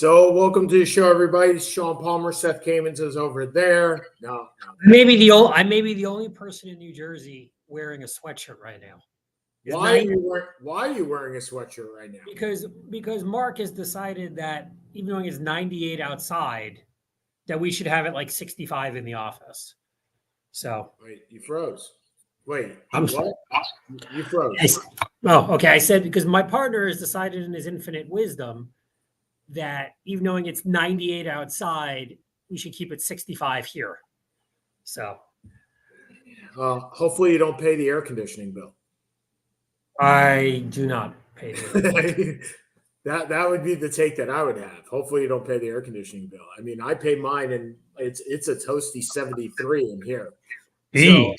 So, welcome to the show, everybody. Sean Palmer, Seth Kamens is over there. No. I may be the only person in New Jersey wearing a sweatshirt right now. Why are you wearing a sweatshirt right now? Because Mark has decided that even though it's 98 outside, that we should have it like 65 in the office. So Wait, you froze. Wait, I'm what? You froze. Okay. I said because my partner has decided in his infinite wisdom that even knowing it's 98 outside, we should keep it 65 here. So hopefully you don't pay the air conditioning bill. I do not pay the that would be the take that I would have. Hopefully you don't pay the air conditioning bill. I mean, I pay mine and it's a toasty 73 in here. So,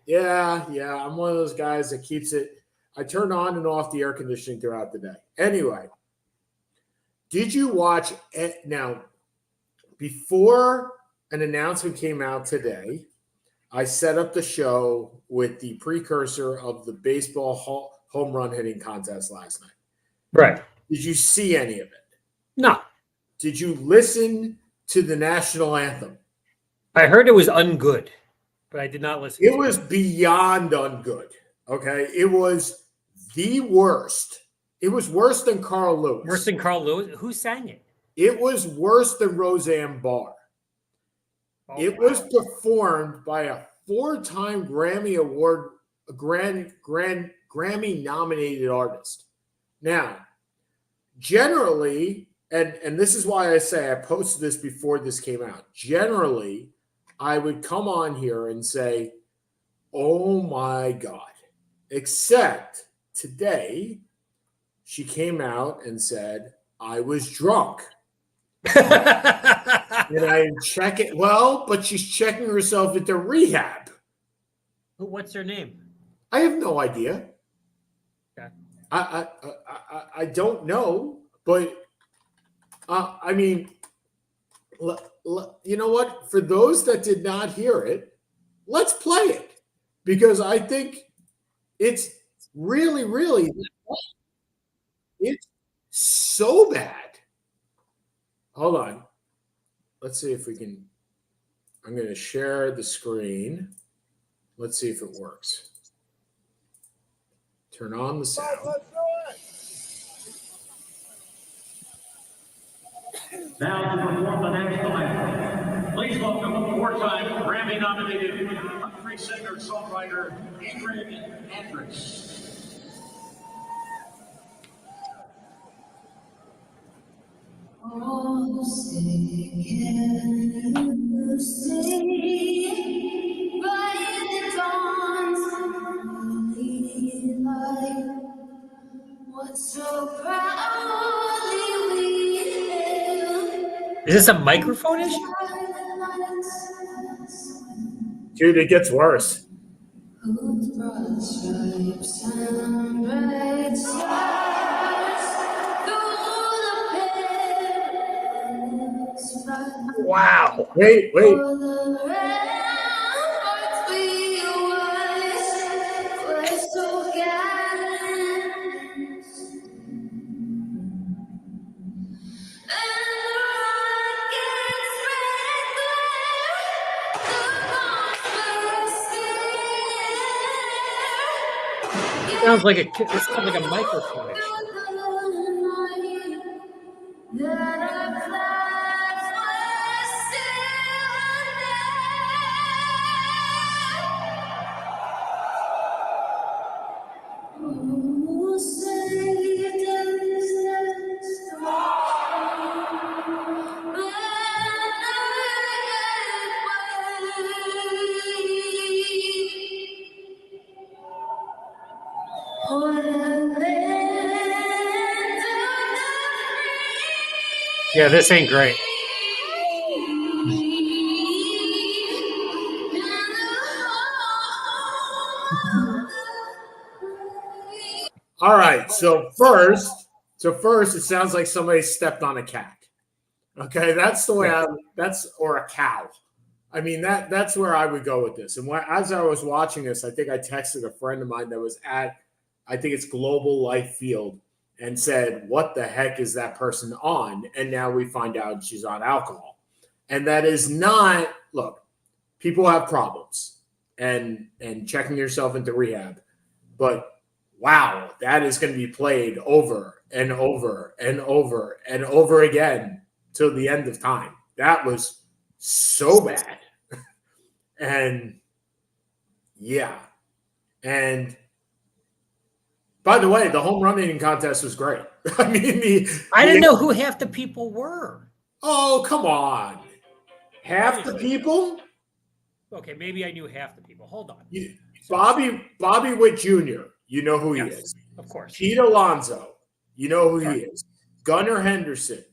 yeah, I'm one of those guys that keeps it. I turn on and off the air conditioning throughout the day. Anyway, did you watch it? Now, before an announcement came out today, I set up the show with the precursor of the baseball home run hitting contest last night. Right. Did you see any of it? No. Did you listen to the national anthem? I heard it was ungood, but I did not listen. It was beyond ungood. Okay. It was the worst. It was worse than Carl Lewis. Worse than Carl Lewis? Who sang it? It was worse than Roseanne Barr. It was performed by a 4-time Grammy Award, Grammy nominated artist. Now, generally, and this is why I say I posted this before this came out. Generally, I would come on here and say, "Oh my God," except today, she came out and said, "I was drunk." And I check it. Well, but she's checking herself into rehab. What's her name? I have no idea. Okay. I don't know, but I mean, you know what? For those that did not hear it, let's play it because I think it's really, really, it's so bad. Hold on. Let's see if we can. I'm going to share the screen. Let's see if it works. Turn on the sound. Now to perform the national anthem. Please welcome 4-time Grammy-nominated country singer-songwriter Ingrid Andress. Oh, say, can you see right in the dawn's early light what so proudly we hailed? Is this a microphone issue? Dude, it gets worse. Whose broad stripes and bright stars through the perilous fight. Wow. Wait. For the ramparts we watched were so gallant, and the rockets' red glare, the bombs were still. Sounds like a microphone issue. That our flags were still there. Who saved us that storm? But Yeah, this ain't great. All right. So first, it sounds like somebody stepped on a cat. Okay, that's the way or a cow. I mean, that's where I would go with this. And as I was watching this, I think I texted a friend of mine that was at, I think it's Global Life Field, and said, what the heck is that person on? And now we find out she's on alcohol. And that is not, look, people have problems and checking yourself into rehab. But wow, that is going to be played over and over and over and over again till the end of time. That was so bad. And yeah. And by the way, the home run hitting contest was great. I mean, I didn't know who half the people were. Oh, come on. Half the people? Okay, maybe I knew half the people. Hold on. Bobby Witt Jr., you know who he is. Of course. Pete Alonso, you know who he is. Gunnar Henderson.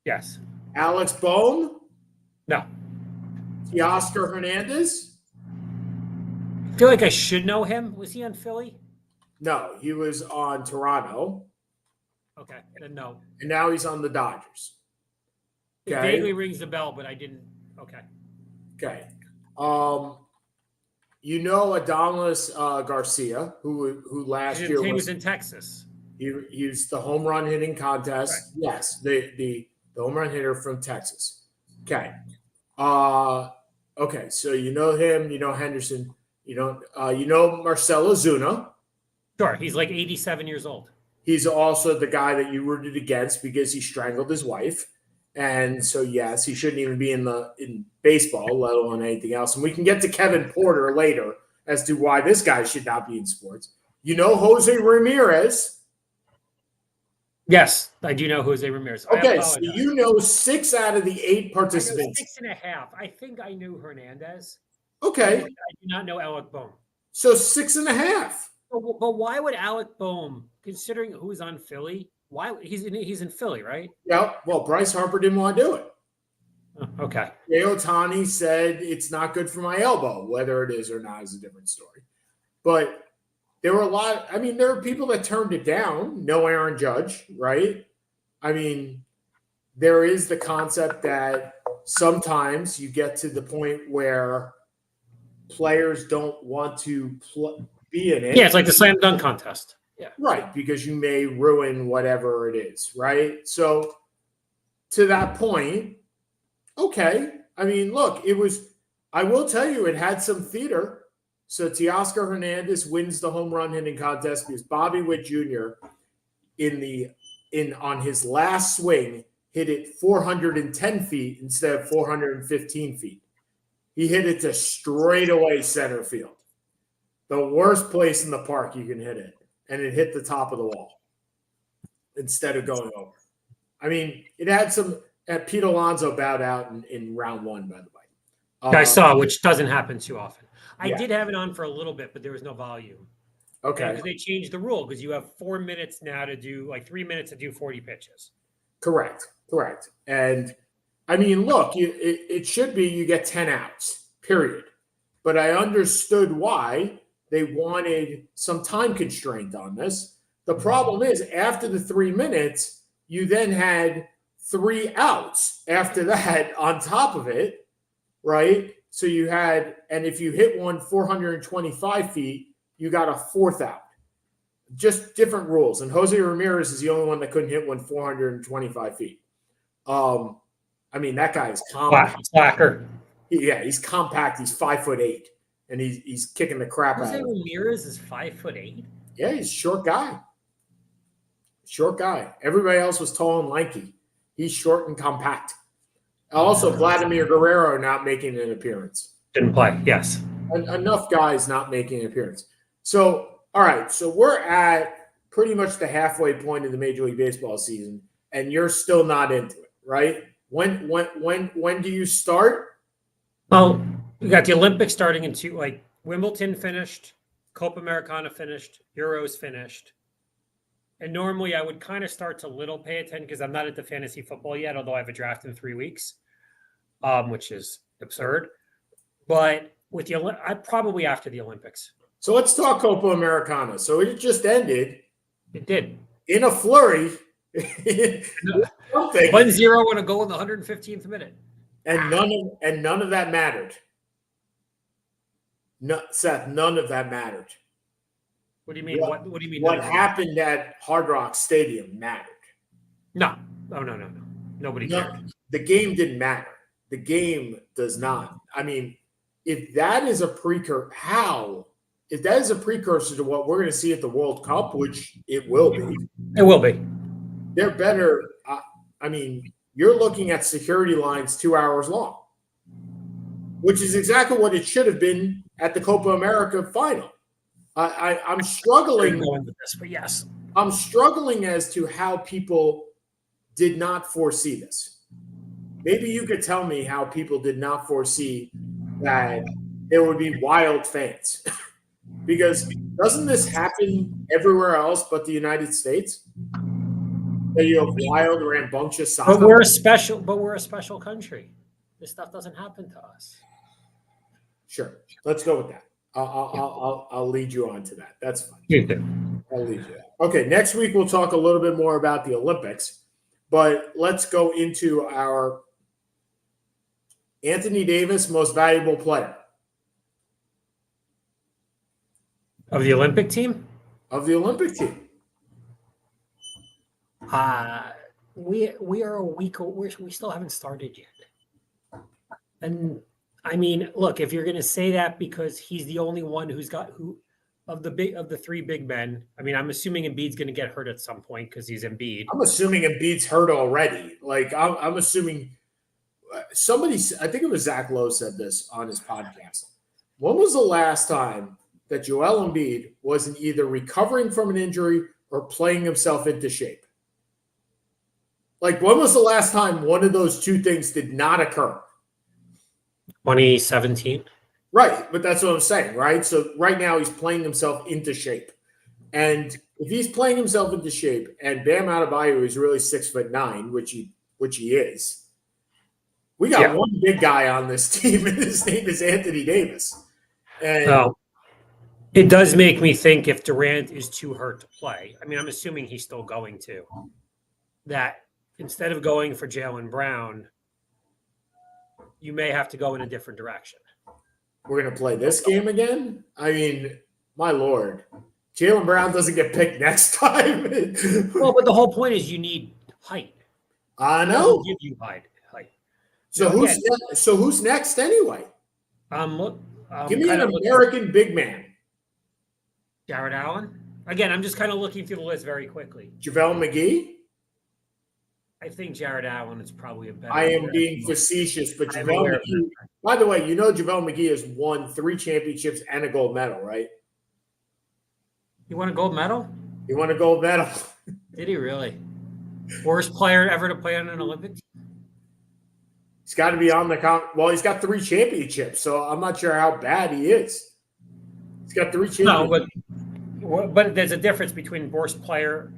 Yes. Alex Bohm. No. Teoscar Hernandez. I feel like I should know him. Was he on Philly? No, he was on Toronto. Okay, then no. And now he's on the Dodgers. It vaguely rings the bell, but I didn't. Okay. Okay. You know Adonis Garcia, who last year was in Texas. He was the home run hitting contest. Right. Yes, the home run hitter from Texas. Okay. Okay, so you know him, you know Henderson, you know Marcell Ozuna. Sure, he's like 87 years old. He's also the guy that you rooted against because he strangled his wife. And so, yes, he shouldn't even be in baseball, let alone anything else. And we can get to Kevin Porter later as to why this guy should not be in sports. You know Jose Ramirez. Yes, I do know Jose Ramirez. Okay, so you know 6 out of the 8 participants. 6.5. I think I knew Hernandez. Okay. I do not know Alec Bohm. So 6.5. But why would Alec Bohm, considering who's on Philly, why he's in Philly, right? Yeah. Well, Bryce Harper didn't want to do it. Oh, okay. Jay Ohtani said it's not good for my elbow. Whether it is or not is a different story. But there were there are people that turned it down. No Aaron Judge, right? I mean, there is the concept that sometimes you get to the point where players don't want to be in it. Yeah, it's like the slam dunk contest. Yeah. Right, because you may ruin whatever it is, right? So to that point, okay. I mean, look, I will tell you, it had some theater. So Teoscar Hernandez wins the home run hitting contest because Bobby Witt Jr. on his last swing hit it 410 feet instead of 415 feet. He hit it to straightaway center field. The worst place in the park you can hit it. And it hit the top of the wall instead of going over. I mean, it had some – Pete Alonso bowed out in round 1, by the way. I saw, which doesn't happen too often. I did have it on for a little bit, but there was no volume. Okay. Because they changed the rule because you have 4 minutes now to do – 3 minutes to do 40 pitches. Correct. And, I mean, look, it should be you get 10 outs, period. But I understood why – they wanted some time constraint on this. The problem is after the 3 minutes, you then had 3 outs after that on top of it, right? So you had, and if you hit one 425 feet, you got a 4th out. Just different rules. And Jose Ramirez is the only one that couldn't hit one 425 feet. I mean, that guy is compact. Slacker. Yeah, he's compact. He's 5'8". And he's kicking the crap out of him. Jose Ramirez is 5'8". Yeah, he's a short guy. Everybody else was tall and lanky. He's short and compact. Also, Vladimir Guerrero not making an appearance. Didn't play, yes. Enough guys not making an appearance. So, all right. So we're at pretty much the halfway point of the Major League Baseball season, and you're still not into it, right? When do you start? Well, we got the Olympics starting in Wimbledon finished, Copa Americana finished, Euros finished. And normally I would kind of start to little pay attention because I'm not into fantasy football yet, although I have a draft in 3 weeks, which is absurd. But with I probably after the Olympics. So let's talk Copa Americana. So it just ended. It did. In a flurry. 1-0 and a goal in the 115th minute. And none of that mattered. No, Seth, none of that mattered. What do you mean? What do you mean? What happened at Hard Rock Stadium mattered. No. Oh, no. Nobody cared. The game didn't matter. The game does not. I mean, if that is a precursor to what we're going to see at the World Cup, which it will be. It will be. They're better. I mean, you're looking at security lines 2 hours long, which is exactly what it should have been at the Copa America final. I'm struggling going with this, but yes. I'm struggling as to how people did not foresee this. Maybe you could tell me how people did not foresee that there would be wild fans. Because doesn't this happen everywhere else but the United States? That you have wild, rambunctious soccer. But we're a special country. This stuff doesn't happen to us. Sure. Let's go with that. I'll lead you on to that. That's fine. I'll lead you that. Okay, next week we'll talk a little bit more about the Olympics, but let's go into our Anthony Davis most valuable player. Of the Olympic team? Of the Olympic team. We are a week. We still haven't started yet. And I mean, look, if you're going to say that because he's the only one of the three big men. I mean, I'm assuming Embiid's going to get hurt at some point because he's Embiid. I'm assuming Embiid's hurt already. Like I'm assuming somebody. I think it was Zach Lowe said this on his podcast. When was the last time that Joel Embiid wasn't either recovering from an injury or playing himself into shape? Like, when was the last time one of those two things did not occur? 2017. Right, but that's what I'm saying, right? So right now he's playing himself into shape. And if he's playing himself into shape and Bam Adebayo is really 6'9", which he is, we got one big guy on this team, and his name is Anthony Davis. And it does make me think if Durant is too hurt to play, I mean, I'm assuming he's still going to, that instead of going for Jaylen Brown, you may have to go in a different direction. We're going to play this game again? I mean, my Lord. Jaylen Brown doesn't get picked next time. Well, but the whole point is you need height. I know. Give you height. So who's next anyway? Give me an American big man. Jared Allen. Again, I'm just kind of looking through the list very quickly. JaVale McGee? I think Jared Allen is probably a better. I am being facetious, but JaVale McGee. By the way, you know JaVale McGee has won 3 championships and a gold medal, right? He won a gold medal? He won a gold medal. Did he really? Worst player ever to play on an Olympic team? He's got to be on the count. Well, he's got 3 championships, so I'm not sure how bad he is. He's got 3 championships. No, but there's a difference between worst player,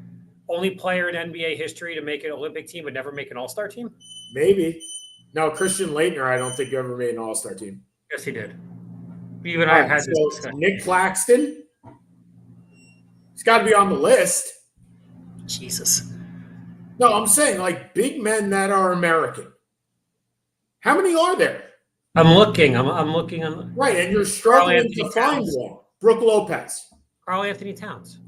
only player in NBA history to make an Olympic team but never make an All-Star team? Maybe. No, Christian Laettner, I don't think ever made an All-Star team. Yes, he did. You and I have had this discussion. Nick Claxton, he's got to be on the list. Jesus. No, I'm saying like big men that are American. How many are there? I'm looking. I'm looking on. Right, and you're struggling to find one. Brooke Lopez. Karl Anthony Towns.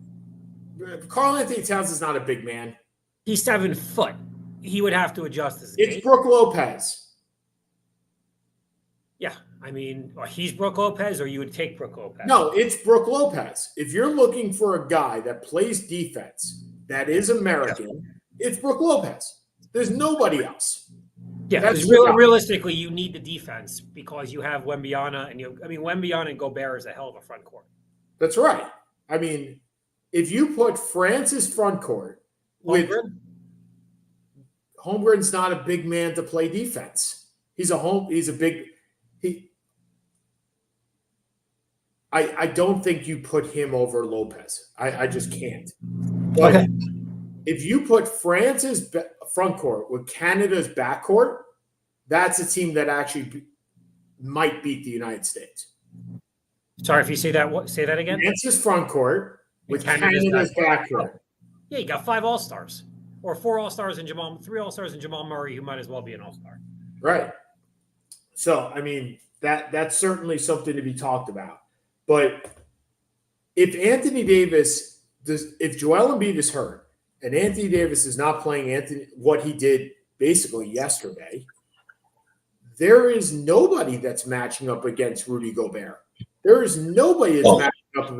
Karl Anthony Towns is not a big man. He's 7 foot. He would have to adjust his It's gait. Brooke Lopez. Yeah, I mean, he's Brooke Lopez, or you would take Brooke Lopez. No, it's Brooke Lopez. If you're looking for a guy that plays defense that is American, it's Brooke Lopez. There's nobody else. Yeah, because realistically, you need the defense because you have Wembyana and Wembyana and Gobert is a hell of a front court. That's right. I mean, if you put France's front court with Holmgren's not a big man to play defense. I don't think you put him over Lopez. I just can't. But if you put France's front court with Canada's backcourt, that's a team that actually might beat the United States. Sorry if you say that. Say that again. France's front court with Canada's backcourt. Yeah, you got 5 All-Stars or 4 All-Stars and 3 All-Stars and Jamal Murray, who might as well be an All-Star. Right. So, I mean, that's certainly something to be talked about. But if Anthony Davis does, if Joel Embiid is hurt and Anthony Davis is not playing what he did basically yesterday, there is nobody that's matching up against Rudy Gobert. There is nobody that's matching up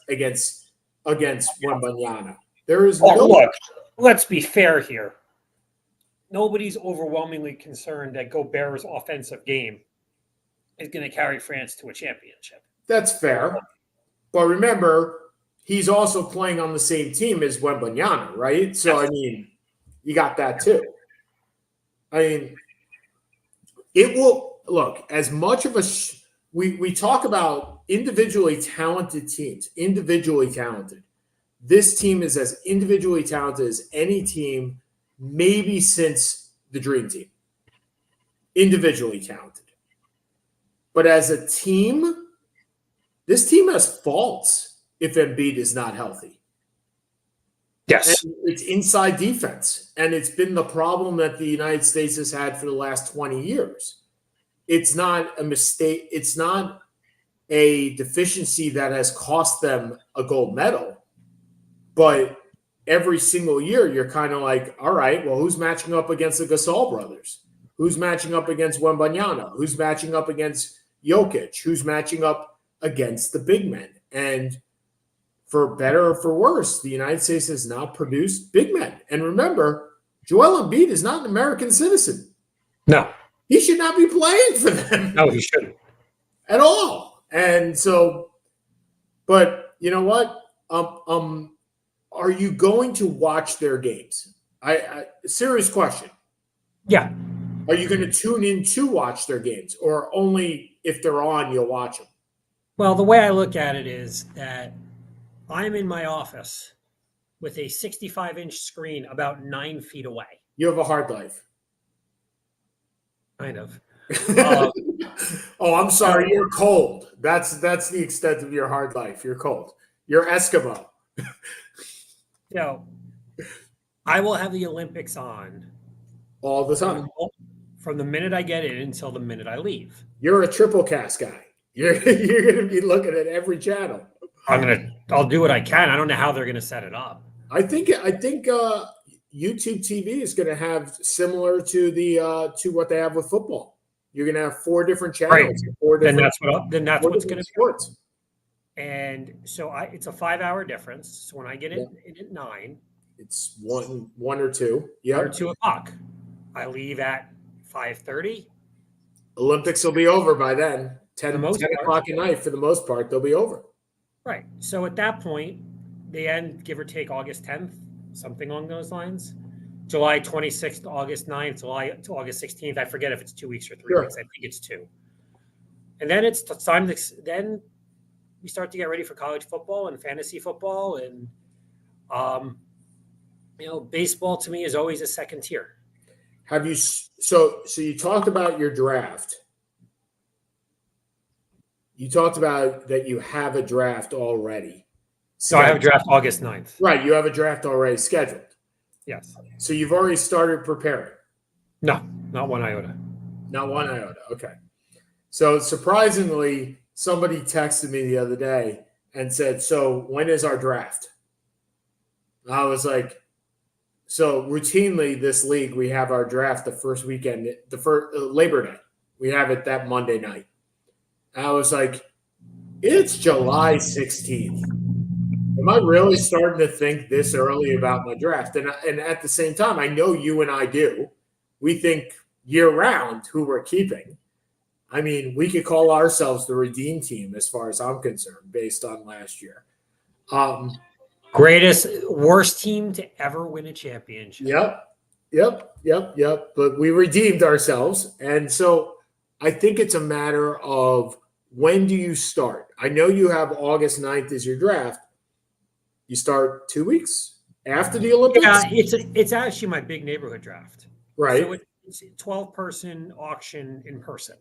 against Wembanyama. There is no. Look, let's be fair here. Nobody's overwhelmingly concerned that Gobert's offensive game is going to carry France to a championship. That's fair. But remember, he's also playing on the same team as Wembanyama, right? So, I mean, you got that too. I mean, it will – look, as much of a we talk about individually talented teams, individually talented. This team is as individually talented as any team maybe since the Dream Team. Individually talented. But as a team, this team has faults if Embiid is not healthy. Yes. And it's inside defense. And it's been the problem that the United States has had for the last 20 years. It's not a mistake. It's not a deficiency that has cost them a gold medal. But every single year, you're kind of like, all right, well, who's matching up against the Gasol brothers? Who's matching up against Wembanyama? Who's matching up against Jokic? Who's matching up against the big men? And for better or for worse, the United States has not produced big men. And remember, Joel Embiid is not an American citizen. No. He should not be playing for them. No, he shouldn't. At all. And so, but you know what? Are you going to watch their games? Serious question. Yeah. Are you going to tune in to watch their games, or only if they're on, you'll watch them? Well, the way I look at it is that I'm in my office with a 65-inch screen about 9 feet away. You have a hard life. Kind of. Oh, I'm sorry. You're cold. That's the extent of your hard life. You're cold. You're Eskimo. I will have the Olympics on all the time. From the minute I get in until the minute I leave. You're a triple cast guy. You're going to be looking at every channel. I'll do what I can. I don't know how they're going to set it up. I think YouTube TV is going to have similar to to what they have with football. You're going to have 4 different channels. Right. Then that's what's going to be. Sports. And so it's a 5-hour difference. So when I get in at 9, it's one or two. Yeah, or 2 o'clock. I leave at 5:30. Olympics will be over by then. 10 o'clock at night for the most part. They'll be over. Right. So at that point, they end, give or take, August 10th, something along those lines. July 26th, August 9th, July to August 16th. I forget if it's 2 weeks or 3 weeks. I think it's 2. And then it's time to then we start to get ready for college football and fantasy football, and baseball to me is always a second tier. Have you so you talked about your draft? You talked about that you have a draft already. So I have a draft August 9th. Right, you have a draft already scheduled. Yes. So you've already started preparing. No, not one iota. Not one iota. Okay. So surprisingly, somebody texted me the other day and said, "So when is our draft?" And I was like, "So routinely this league, we have our draft the first weekend, the first Labor Day. We have it that Monday night." And I was like, "It's July 16th. Am I really starting to think this early about my draft?" And at the same time, I know you and I do. We think year-round who we're keeping. I mean, we could call ourselves the redeem team as far as I'm concerned, based on last year. Worst team to ever win a championship. Yep. But we redeemed ourselves. And so I think it's a matter of when do you start? I know you have August 9th as your draft. You start 2 weeks after the Olympics? Yeah, it's actually my big neighborhood draft. Right. So it's a 12-person auction in person.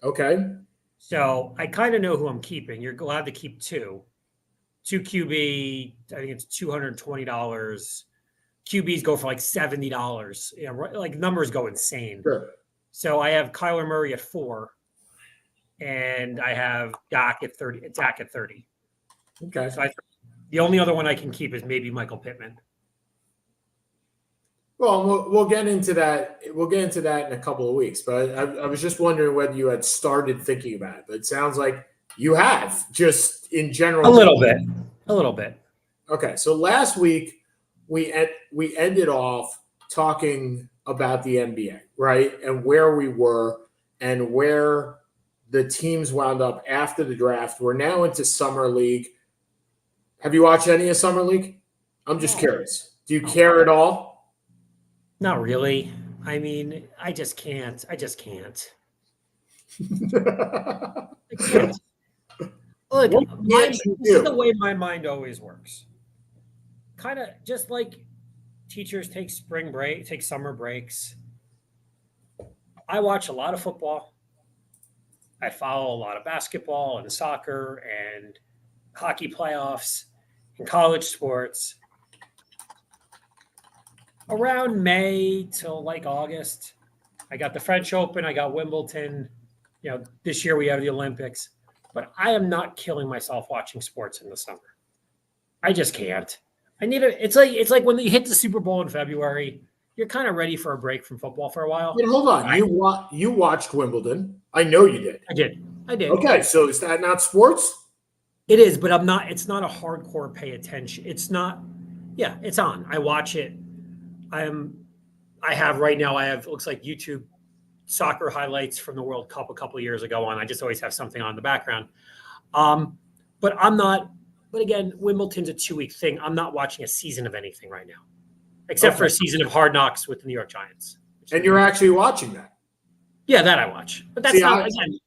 Okay. So I kind of know who I'm keeping. You're allowed to keep 2 QB. I think it's $220. QBs go for like $70. Like numbers go insane. Sure. So I have Kyler Murray at 4, and I have Dak at 30. Okay. So the only other one I can keep is maybe Michael Pittman. Well, we'll get into that. We'll get into that in a couple of weeks. But I was just wondering whether you had started thinking about it. But it sounds like you have, just in general. A little bit. Okay, so last week we ended off talking about the NBA, right, and where we were and where the teams wound up after the draft. We're now into Summer League. Have you watched any of Summer League? I'm just curious. Do you care at all? Not really. I mean, I just can't. I can't. Look, this is the way my mind always works. Kind of just like teachers take summer breaks. I watch a lot of football. I follow a lot of basketball and soccer and hockey playoffs and college sports. Around May till like August, I got the French Open, I got Wimbledon. This year we have the Olympics. But I am not killing myself watching sports in the summer. I just can't. It's like when you hit the Super Bowl in February, you're kind of ready for a break from football for a while. Wait, hold on. You watched Wimbledon. I know you did. I did. Okay, so is that not sports? It is, but it's not a hardcore pay attention. It's not. Yeah, it's on. I watch it. It looks like YouTube soccer highlights from the World Cup a couple of years ago on. I just always have something on in the background. But I'm not. But again, Wimbledon's a 2-week thing. I'm not watching a season of anything right now, except for a season of Hard Knocks with the New York Giants. And you're actually watching that? Yeah, that I watch. But that's again.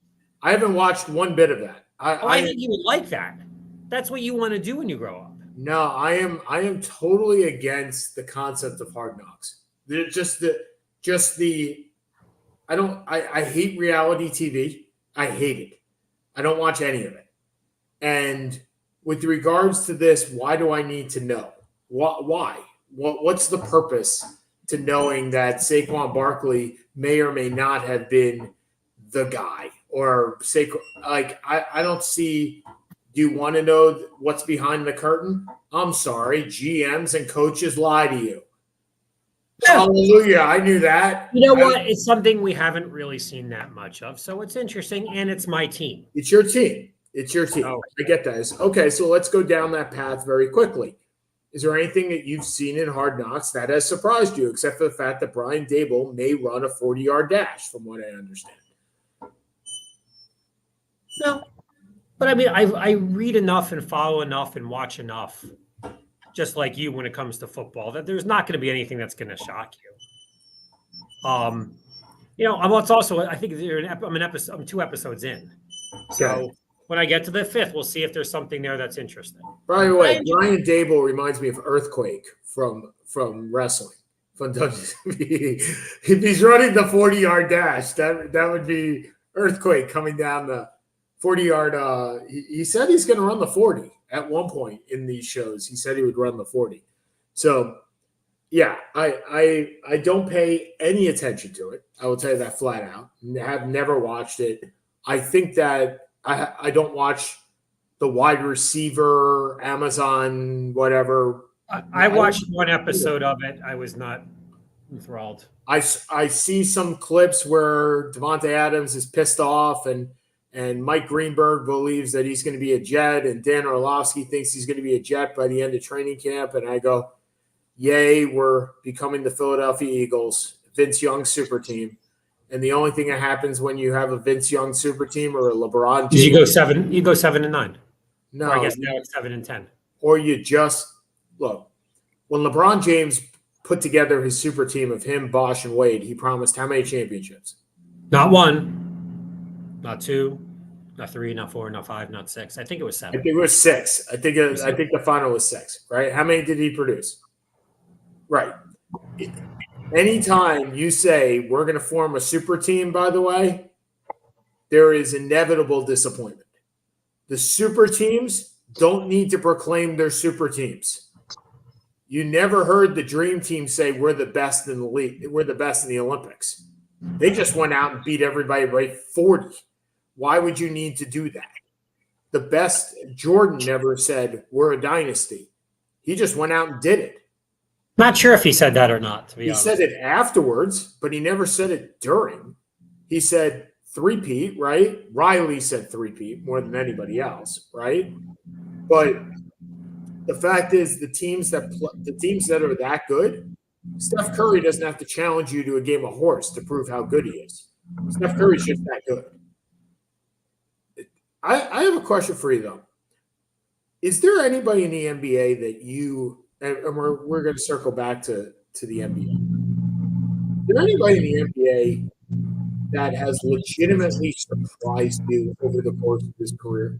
I haven't watched one bit of that. I think you would like that. That's what you want to do when you grow up. No, I am totally against the concept of Hard Knocks. I hate reality TV. I hate it. I don't watch any of it. And with regards to this, why do I need to know? Why? What's the purpose to knowing that Saquon Barkley may or may not have been the guy? Or I don't see. Do you want to know what's behind the curtain? I'm sorry, GMs and coaches lie to you. Yeah. Hallelujah, I knew that. You know what? It's something we haven't really seen that much of, so it's interesting, and it's my team. It's your team. Oh. I get that. Okay, so let's go down that path very quickly. Is there anything that you've seen in Hard Knocks that has surprised you, except for the fact that Brian Dable may run a 40-yard dash, from what I understand? No. But I mean, I read enough and follow enough and watch enough, just like you when it comes to football, that there's not going to be anything that's going to shock you. I think I'm 2 episodes in. So when I get to the 5th, we'll see if there's something there that's interesting. By the way, Brian Dable reminds me of Earthquake from wrestling. From WWE. If he's running the 40-yard dash, that would be Earthquake coming down the 40-yard. He said he's going to run the 40 at one point in these shows. He said he would run the 40. So, yeah, I don't pay any attention to it. I will tell you that flat out. I have never watched it. I think that I don't watch the wide receiver, Amazon, whatever. I watched one episode of it. I was not enthralled. I see some clips where Devontae Adams is pissed off and Mike Greenberg believes that he's going to be a Jet, and Dan Orlovsky thinks he's going to be a Jet by the end of training camp. And I go, yay, we're becoming the Philadelphia Eagles, Vince Young super team. And the only thing that happens when you have a Vince Young super team or a LeBron James. You go 7-9. No. Or I guess now it's 7-10. Or you just look, when LeBron James put together his super team of him, Bosch, and Wade, he promised how many championships? Not 1, not 2, not 3, not 4, not 5, not 6. I think it was 7. I think it was 6. I think the final was 6, right? How many did he produce? Right. Anytime you say we're going to form a super team, by the way, there is inevitable disappointment. The super teams don't need to proclaim their super teams. You never heard the dream team say we're the best in the league. We're the best in the Olympics. They just went out and beat everybody by 40. Why would you need to do that? the best. Jordan never said we're a dynasty. He just went out and did it. Not sure if he said that or not, to be honest. He said it afterwards, but he never said it during. He said three-peat, right? Riley said three-peat more than anybody else, right? But the fact is, the teams that are that good, Steph Curry doesn't have to challenge you to a game of horse to prove how good he is. Steph Curry's just that good. I have a question for you, though. Is there anybody in the NBA that you – and we're going to circle back to the NBA. Is there anybody in the NBA that has legitimately surprised you over the course of his career?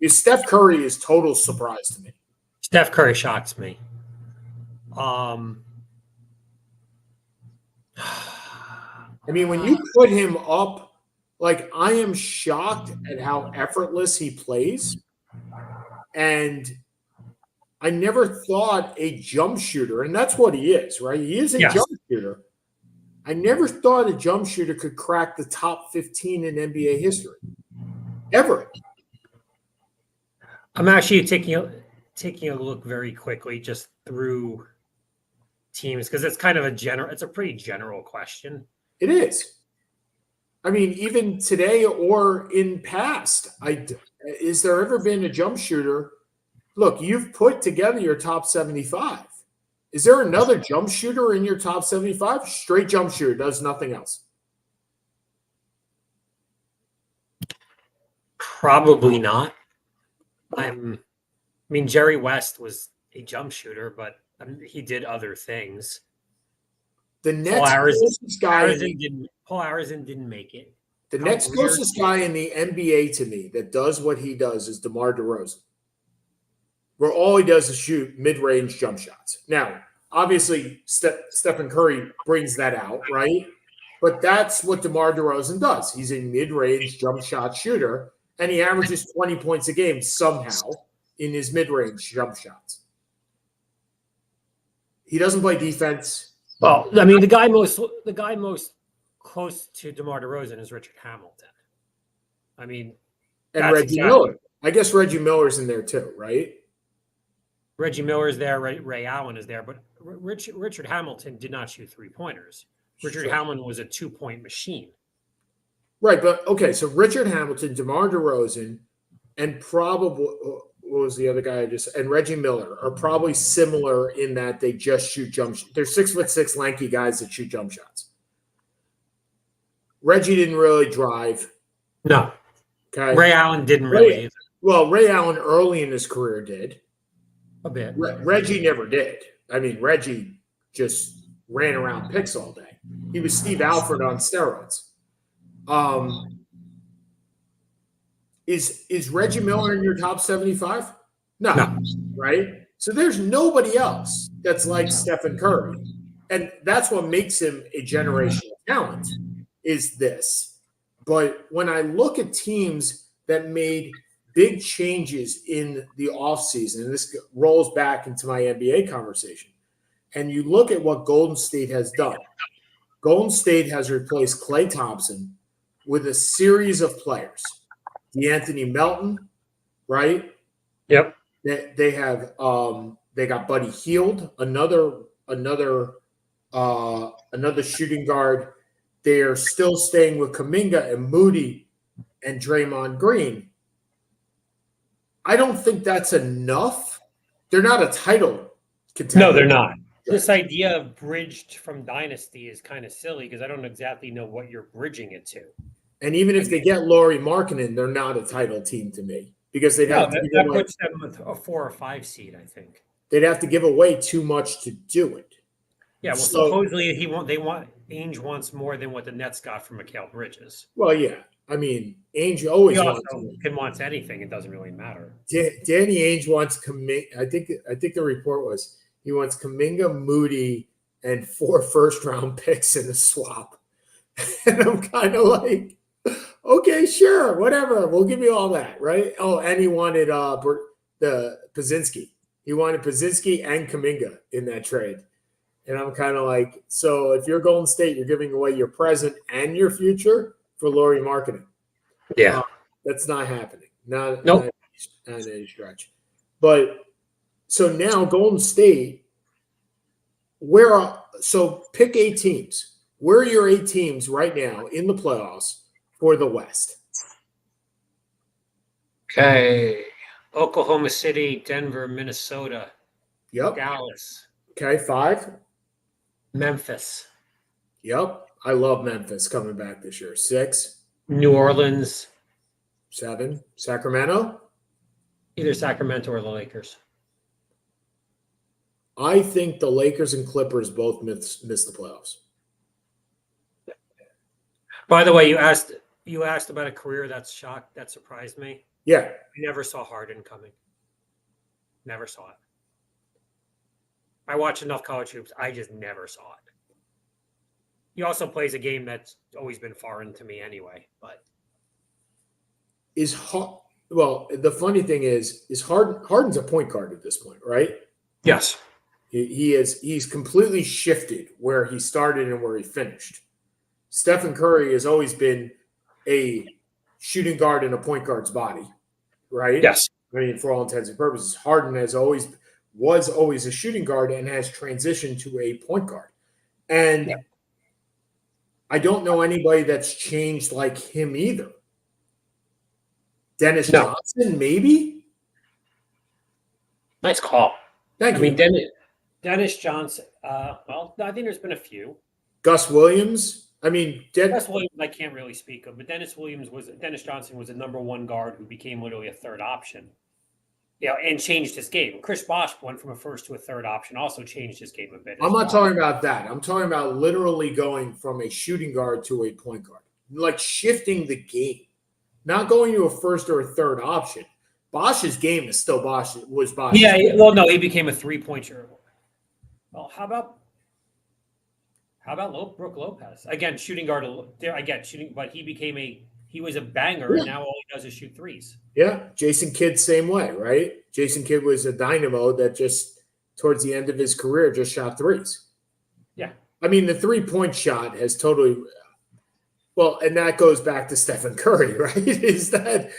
Because Steph Curry is total surprise to me. Steph Curry shocks me. I mean, when you put him up, like, I am shocked at how effortless he plays. And I never thought a jump shooter, and that's what he is, right? He is a jump shooter. I never thought a jump shooter could crack the top 15 in NBA history. Ever. I'm actually taking a look very quickly just through teams because it's kind of it's a pretty general question. It is. I mean, even today or in past, is there ever been a jump shooter? Look, you've put together your top 75. Is there another jump shooter in your top 75? Straight jump shooter, does nothing else. Probably not. I mean, Jerry West was a jump shooter, but he did other things. The next closest guy Paul Arizin didn't make it. The next closest guy in the NBA to me that does what he does is DeMar DeRozan, where all he does is shoot mid-range jump shots. Now, obviously, Stephen Curry brings that out, right? But that's what DeMar DeRozan does. He's a mid-range jump shot shooter, and he averages 20 points a game somehow in his mid-range jump shots. He doesn't play defense. Well, I mean, the guy most close to DeMar DeRozan is Richard Hamilton. I mean, and Reggie Miller. I guess Reggie Miller's in there too, right? Reggie Miller's there. Ray Allen is there, but Richard Hamilton did not shoot 3-pointers. Richard Hamilton was a 2-point machine. Right, but okay, so Richard Hamilton, DeMar DeRozan, and probably what was the other guy and Reggie Miller are probably similar in that they just shoot jump shots. They're 6'6" lanky guys that shoot jump shots. Reggie didn't really drive. No. Okay. Ray Allen didn't really either. Well, Ray Allen early in his career did. A bit. Reggie never did. I mean, Reggie just ran around picks all day. He was Steve Alford on steroids. Is Reggie Miller in your top 75? No. Right? So there's nobody else that's like Stephen Curry. And that's what makes him a generational talent is this. But when I look at teams that made big changes in the offseason, and this rolls back into my NBA conversation, and you look at what Golden State has done. Golden State has replaced Klay Thompson with a series of players. DeAnthony Melton, right? Yep. They have they got Buddy Hield, another shooting guard. They are still staying with Kuminga and Moody and Draymond Green. I don't think that's enough. They're not a title contender. No, they're not. This idea of bridged from dynasty is kind of silly because I don't exactly know what you're bridging it to. And even if they get Lauri Markkanen, they're not a title team to me because they'd have to that puts them with a 4 or 5 seed, I think. They'd have to give away too much to do it. Yeah, well, supposedly Ainge wants more than what the Nets got from Mikal Bridges. Well, yeah. I mean, Ainge always wants anything. It doesn't really matter. Danny Ainge wants Kuminga. I think the report was he wants Kuminga, Moody, and 4 first-round picks in a swap. And I'm kind of like, okay, sure, whatever. We'll give you all that, right? Oh, and he wanted the Pazinski. He wanted Pazinski and Kuminga in that trade. And I'm kind of like, so if you're Golden State, you're giving away your present and your future for Lauri Markkanen. Yeah. That's not happening. Not nope. any stretch. But so now Golden State, so pick 8 teams. Where are your 8 teams right now in the playoffs for the West? Okay. Oklahoma City, Denver, Minnesota, Yep. Dallas. Okay, 5. Memphis. Yep. I love Memphis coming back this year. 6. New Orleans. 7. Sacramento. Either Sacramento or the Lakers. I think the Lakers and Clippers both miss the playoffs. By the way, you asked about a career that surprised me. Yeah. I never saw Harden coming. Never saw it. I watch enough college hoops. I just never saw it. He also plays a game that's always been foreign to me anyway. But the funny thing is Harden's a point guard at this point, right? yes. He's completely shifted where he started and where he finished. Stephen Curry has always been a shooting guard in a point guard's body, right? Yes. I mean, for all intents and purposes, Harden was always a shooting guard and has transitioned to a point guard. And I don't know anybody that's changed like him either. Dennis Johnson, maybe? Nice call. Thank you. I mean, Dennis Johnson. Well, I think there's been a few. Gus Williams. I mean, Dennis Williams, I can't really speak of, but Dennis Johnson was a number 1 guard who became literally a third option. And changed his game. Chris Bosh went from a first to a third option, also changed his game a bit. I'm not talking about that. I'm talking about literally going from a shooting guard to a point guard, like shifting the game, not going to a first or a third option. Bosch's game is still Bosch. Yeah, well, no, he became a 3-point shooter. Well, how about Brook Lopez? Again, shooting guard. I get shooting, but he was a banger, and now all he does is shoot threes. Yeah, Jason Kidd, same way, right? Jason Kidd was a dynamo that just towards the end of his career just shot threes. Yeah. I mean, the 3-point shot has totally – well, and that goes back to Stephen Curry, right? Is that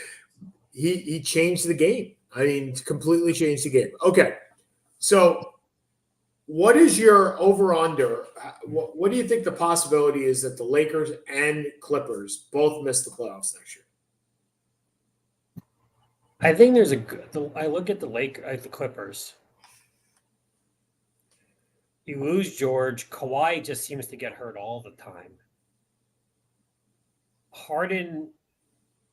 he changed the game. I mean, completely changed the game. Okay, so what is your over-under? What do you think the possibility is that the Lakers and Clippers both miss the playoffs next year? I think there's I look at the Clippers. You lose George. Kawhi just seems to get hurt all the time. Harden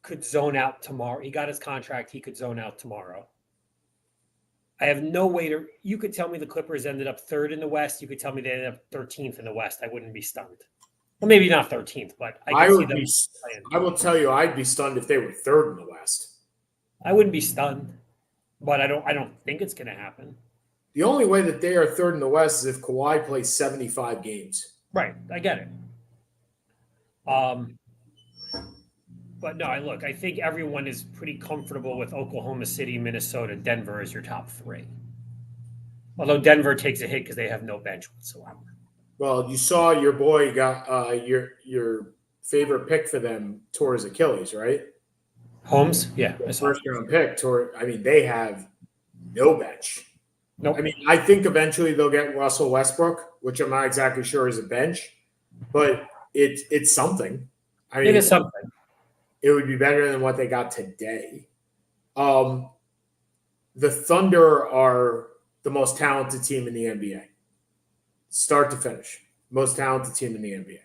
could zone out tomorrow. He got his contract. He could zone out tomorrow. I have no way to – you could tell me the Clippers ended up 3rd in the West. You could tell me they ended up 13th in the West. I wouldn't be stunned. Well, maybe not 13th, but I will tell you I'd be stunned if they were 3rd in the West. I wouldn't be stunned, but I don't think it's going to happen. The only way that they are 3rd in the West is if Kawhi plays 75 games. Right. I get it. But no, I think everyone is pretty comfortable with Oklahoma City, Minnesota, Denver as your top 3. Although Denver takes a hit because they have no bench whatsoever. Well, you saw your boy got your favorite pick for them tore his Achilles, right? Holmes? Yeah. First round pick they have no bench. Nope. I mean, I think eventually they'll get Russell Westbrook, which I'm not exactly sure is a bench, but it's something. I mean, it is something. It would be better than what they got today. The Thunder are the most talented team in the NBA. Start to finish. Most talented team in the NBA.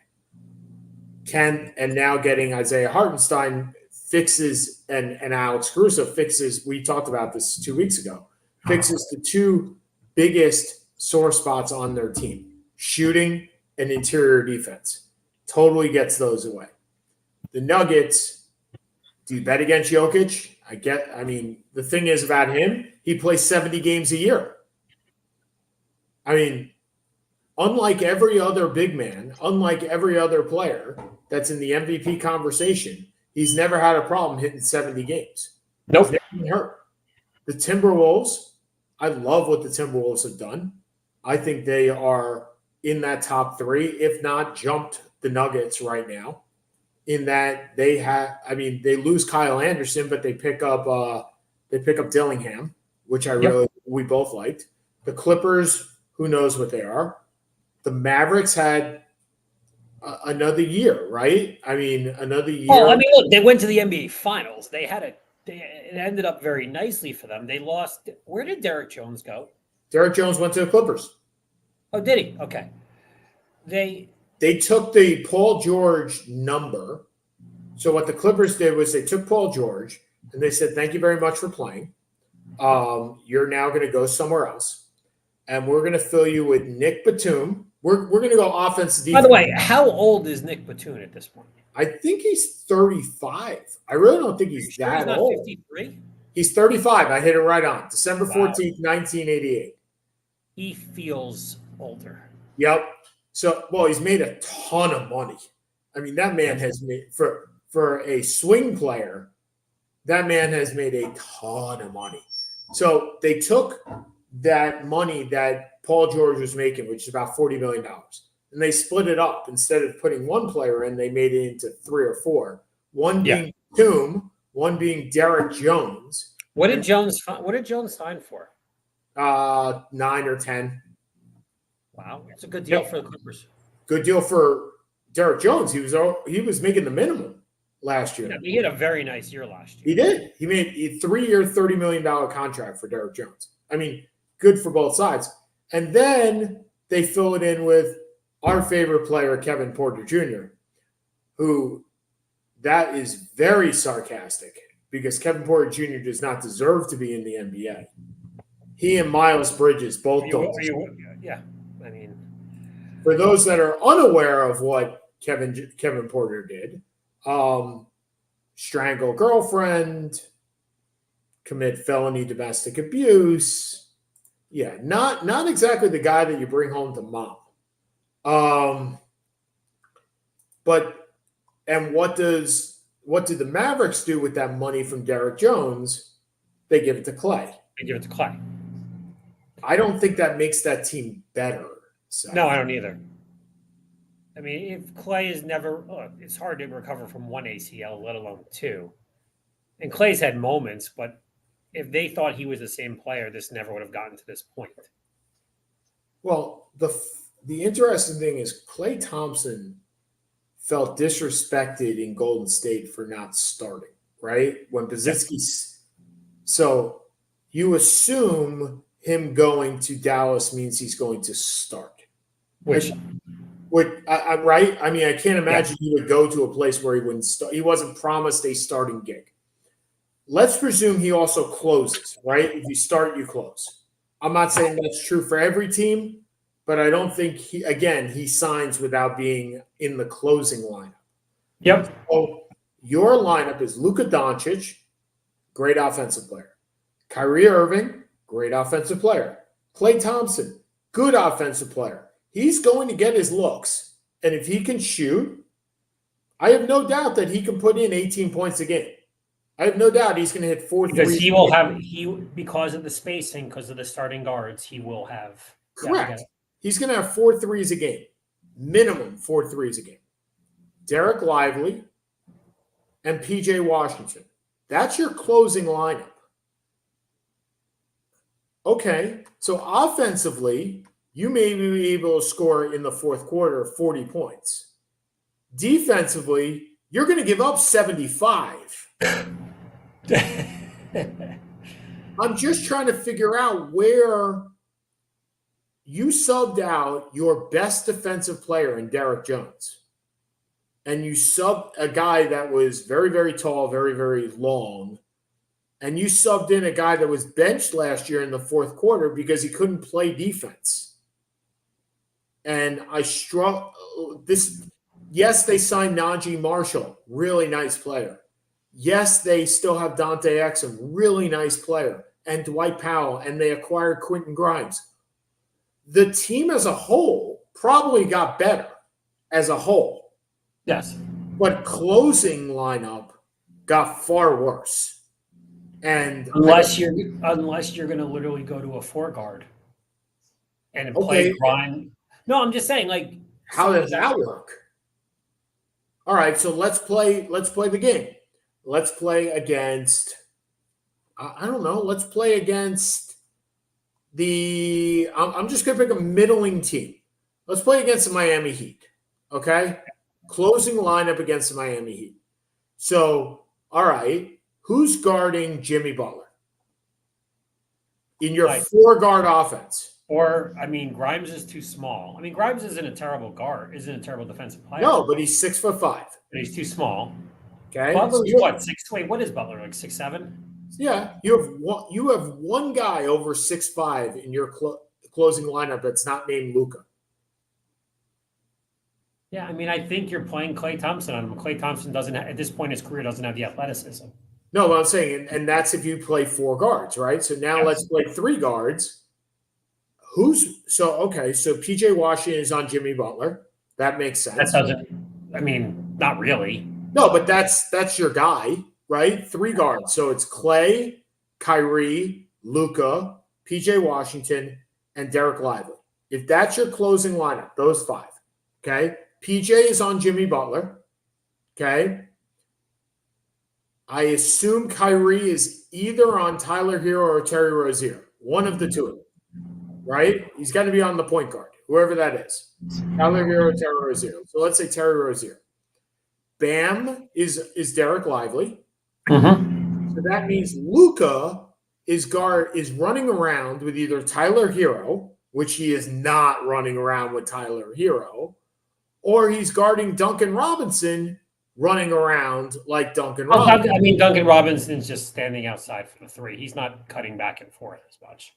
And now getting Isaiah Hartenstein fixes and Alex Caruso fixes, we talked about this 2 weeks ago, fixes the 2 biggest sore spots on their team, shooting and interior defense. Totally gets those away. The Nuggets, do you bet against Jokic? The thing is about him, he plays 70 games a year. I mean, unlike every other big man, unlike every other player that's in the MVP conversation, he's never had a problem hitting 70 games. Nope. He's never been hurt. The Timberwolves, I love what the Timberwolves have done. I think they are in that top 3, if not jumped the Nuggets right now. In that they lose Kyle Anderson, but they pick up They pick up Dillingham, which we both liked. The Clippers, who knows what they are. The Mavericks had another year, right? I mean, another year. Well, I mean, look, they went to the NBA Finals. It ended up very nicely for them. They lost. Where did Derek Jones go? Derek Jones went to the Clippers. Oh, did he? Okay. They took the Paul George number. So what the Clippers did was they took Paul George and they said, "Thank you very much for playing. You're now going to go somewhere else, and we're going to fill you with Nick Batum. We're going to go offense defense." By the way, how old is Nick Batum at this point? I think he's 35. I really don't think he's that old. 53? He's 35. I hit it right on. December 14th, 1988. He feels older. Yep. So, well, he's made a ton of money. I mean, that man has made, for a swing player, that man has made a ton of money. So they took that money that Paul George was making, which is about $40 million, and they split it up. Instead of putting one player in, they made it into 3 or 4. One being Batum, one being Derek Jones. What did Jones sign for? 9 or 10. Wow, it's a good deal for the Clippers. Good deal for Derek Jones. He was making the minimum last year. Yeah, he had a very nice year last year. He did. He made a 3-year, $30 million contract for Derek Jones. I mean, good for both sides. And then they fill it in with our favorite player, Kevin Porter Jr., who that is very sarcastic because Kevin Porter Jr. does not deserve to be in the NBA. He and Miles Bridges both don't. Yeah, I mean, for those that are unaware of what Kevin Porter did, strangle girlfriend, commit felony domestic abuse. Yeah, not exactly the guy that you bring home to mom. And what did the Mavericks do with that money from Derek Jones? They give it to Clay. I don't think that makes that team better. So. No, I don't either. I mean, if Clay is never, it's hard to recover from one ACL, let alone 2. And Clay's had moments, but if they thought he was the same player, this never would have gotten to this point. Well, the interesting thing is Klay Thompson felt disrespected in Golden State for not starting, right? When Podziemski's so you assume him going to Dallas means he's going to start. Right? I mean, I can't imagine he would go to a place where he wouldn't start. He wasn't promised a starting gig. Let's presume he also closes, right? If you start, you close. I'm not saying that's true for every team, but I don't think he signs without being in the closing lineup. Yep. So your lineup is Luka Doncic, great offensive player. Kyrie Irving, great offensive player. Klay Thompson, good offensive player. He's going to get his looks. And if he can shoot, I have no doubt that he can put in 18 points a game. I have no doubt he's going to hit 4 because threes. He will have because of the spacing, because of the starting guards, he will have. Correct. He's going to have 4 threes a game. Minimum 4 threes a game. Derek Lively and PJ Washington. That's your closing lineup. Okay, so offensively, you may be able to score in the fourth quarter 40 points. Defensively, you're going to give up 75. I'm just trying to figure out where you subbed out your best defensive player in Derek Jones. And you subbed a guy that was very, very tall, very, very long. And you subbed in a guy that was benched last year in the fourth quarter because he couldn't play defense. And I struggle. Yes, they signed Najee Marshall, really nice player. Yes, they still have Dante Exum, really nice player, and Dwight Powell, and they acquired Quentin Grimes. The team as a whole probably got better as a whole. Yes. But closing lineup got far worse. And unless you're going to literally go to a 4 guard and play Grimes. No, I'm just saying, like, how does that work? All right, so let's play the game. Let's play against I don't know. Let's play against I'm just going to pick a middling team. Let's play against the Miami Heat. Okay? Closing lineup against the Miami Heat. So, all right, who's guarding Jimmy Butler in your four-guard offense? Or, I mean, Grimes is too small. I mean, Grimes isn't a terrible guard, isn't a terrible defensive player. No, but he's 6'5". But he's too small. Okay. Butler's what, 6'? Wait, what is Butler, like 6'7"? Yeah, you have one guy over 6'5" in your closing lineup that's not named Luka. Yeah, I mean, I think you're playing Klay Thompson on him. Klay Thompson doesn't, at this point in his career, doesn't have the athleticism. No, what I'm saying, and that's if you play four guards, right? So now let's play three guards. So PJ Washington is on Jimmy Butler. That makes sense. That doesn't, I mean, not really. No, but that's your guy, right? Three guards. So it's Klay, Kyrie, Luka, PJ Washington, and Derek Lively. If that's your closing lineup, those five, okay? PJ is on Jimmy Butler, okay? I assume Kyrie is either on Tyler Hero or Terry Rozier, one of the two of them, right? He's got to be on the point guard, whoever that is. Tyler Hero or Terry Rozier. So let's say Terry Rozier. Bam is Derek Lively. Mm-hmm. So that means Luka is running around with either Tyler Hero, which he is not running around with Tyler Hero, or he's guarding Duncan Robinson, running around like Duncan Robinson. I mean, Duncan Robinson's just standing outside for the three. He's not cutting back and forth as much.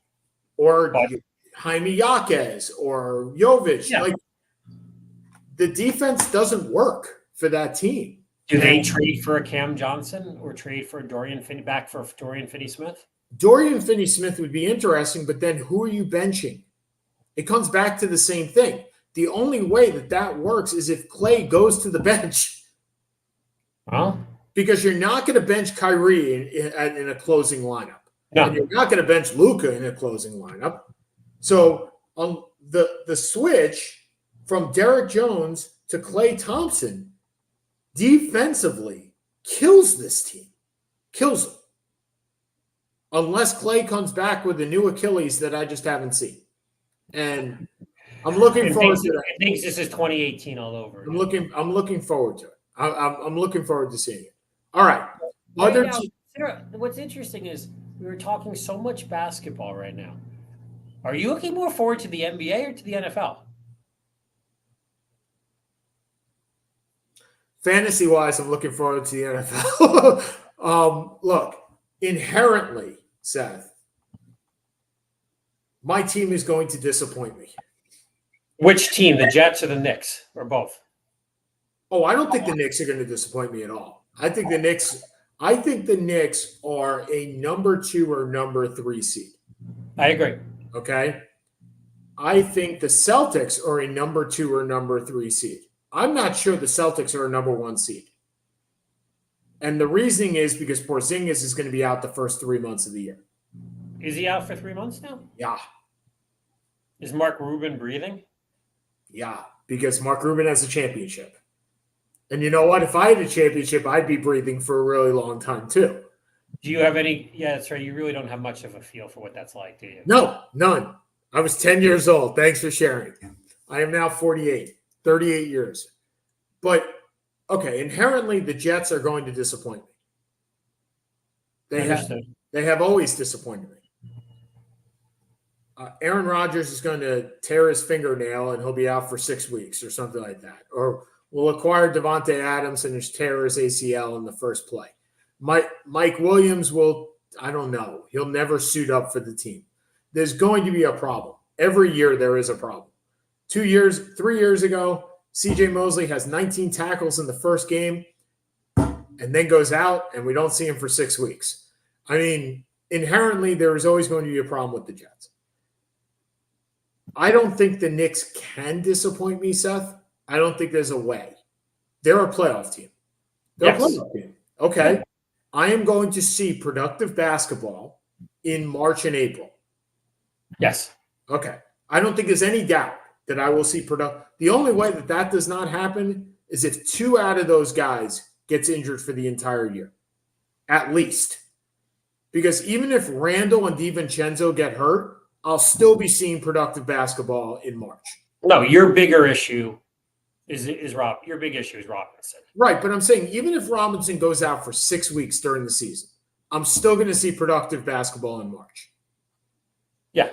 Or Jaime Jaquez or Jovic. Yeah. Like, the defense doesn't work for that team. Do they trade for a Cam Johnson or trade for Dorian Finney-Smith? Dorian Finney-Smith would be interesting, but then who are you benching? It comes back to the same thing. The only way that works is if Klay goes to the bench. Well, because you're not going to bench Kyrie in a closing lineup. No. And you're not going to bench Luka in a closing lineup. So on the switch from Derek Jones to Klay Thompson defensively kills this team. Kills them. Unless Klay comes back with a new Achilles that I just haven't seen. And I'm looking forward to that. I think this is 2018 all over. I'm looking forward to it. I'm looking forward to seeing it. All right. What's interesting is we were talking so much basketball right now. Are you looking more forward to the NBA or to the NFL? Fantasy-wise, I'm looking forward to the NFL. Look, inherently, Seth, my team is going to disappoint me. Which team, the Jets or the Knicks, or both? Oh, I don't think the Knicks are going to disappoint me at all. I think the Knicks are a number 2 or number 3 seed. I agree. Okay? I think the Celtics are a number 2 or number 3 seed. I'm not sure the Celtics are a number 1 seed. And the reasoning is because Porzingis is going to be out the first 3 months of the year. Is he out for 3 months now? Yeah. Is Mark Rubin breathing? Yeah, because Mark Rubin has a championship. And you know what? If I had a championship, I'd be breathing for a really long time too. Do you have any? Yeah, that's right. You really don't have much of a feel for what that's like, do you? No, none. I was 10 years old. Thanks for sharing. I am now 48, 38 years. But, okay, inherently the Jets are going to disappoint me. They have always disappointed me. Aaron Rodgers is going to tear his fingernail and he'll be out for 6 weeks or something like that. Or we'll acquire Devontae Adams and just tear his ACL in the first play. Mike Williams will, I don't know. He'll never suit up for the team. There's going to be a problem. Every year there is a problem. 3 years ago, C.J. Mosley has 19 tackles in the first game and then goes out and we don't see him for 6 weeks. I mean, inherently there is always going to be a problem with the Jets. I don't think the Knicks can disappoint me, Seth. I don't think there's a way. They're a playoff team. A playoff team. Okay. I am going to see productive basketball in March and April. Yes. Okay. I don't think there's any doubt that I will see productive. The only way that does not happen is if 2 out of those guys gets injured for the entire year. At least. Because even if Randall and DiVincenzo get hurt, I'll still be seeing productive basketball in March. No, your bigger issue is Rob. Your big issue is Robinson. Right, but I'm saying even if Robinson goes out for 6 weeks during the season, I'm still going to see productive basketball in March. Yeah.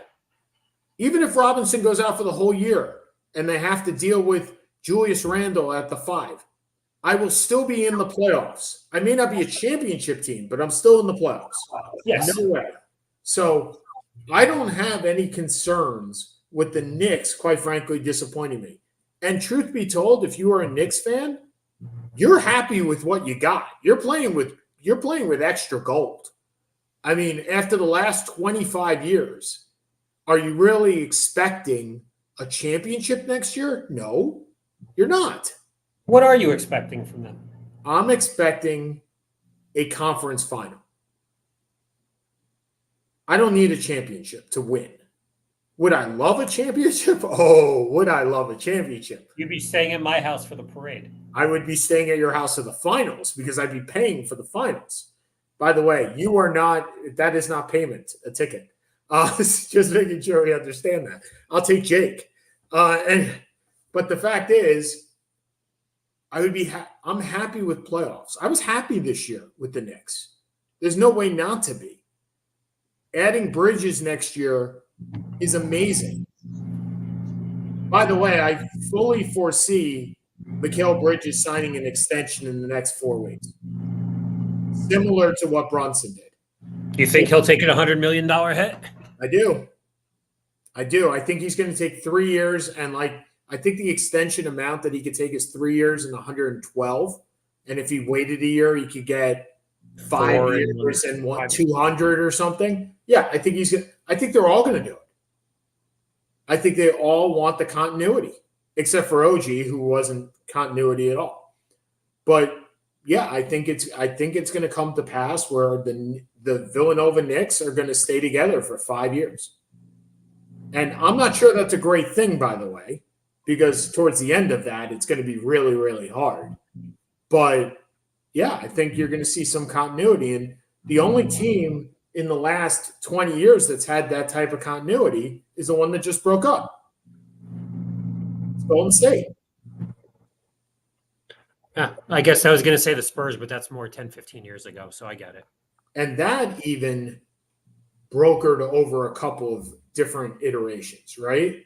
Even if Robinson goes out for the whole year and they have to deal with Julius Randle at the 5, I will still be in the playoffs. I may not be a championship team, but I'm still in the playoffs. Yes. No way. So I don't have any concerns with the Knicks, quite frankly, disappointing me. And truth be told, if you are a Knicks fan, you're happy with what you got. You're playing with extra gold. I mean, after the last 25 years, are you really expecting a championship next year? No, you're not. What are you expecting from them? I'm expecting a conference final. I don't need a championship to win. Would I love a championship? Oh, would I love a championship? You'd be staying at my house for the parade. I would be staying at your house for the finals because I'd be paying for the finals. By the way, you are not, that is not payment, a ticket. Just making sure we understand that. I'll take Jake. But the fact is, I'm happy with playoffs. I was happy this year with the Knicks. There's no way not to be. Adding Bridges next year is amazing. By the way, I fully foresee Mikal Bridges signing an extension in the next 4 weeks, similar to what Brunson did. Do you think he'll take a $100 million hit? I do. I think he's going to take 3 years, and I think the extension amount that he could take is 3 years and 112. And if he waited a year, he could get 5 years and 200 or something. Yeah, I think they're all going to do it. I think they all want the continuity, except for OG, who wasn't continuity at all. But yeah, I think it's going to come to pass where the Villanova Knicks are going to stay together for 5 years. And I'm not sure that's a great thing, by the way, because towards the end of that, it's going to be really, really hard. But yeah, I think you're going to see some continuity. And the only team in the last 20 years that's had that type of continuity is the one that just broke up. It's Golden State. Yeah, I guess I was going to say the Spurs, but that's more 10, 15 years ago, so I get it. And that even brokered over a couple of different iterations, right?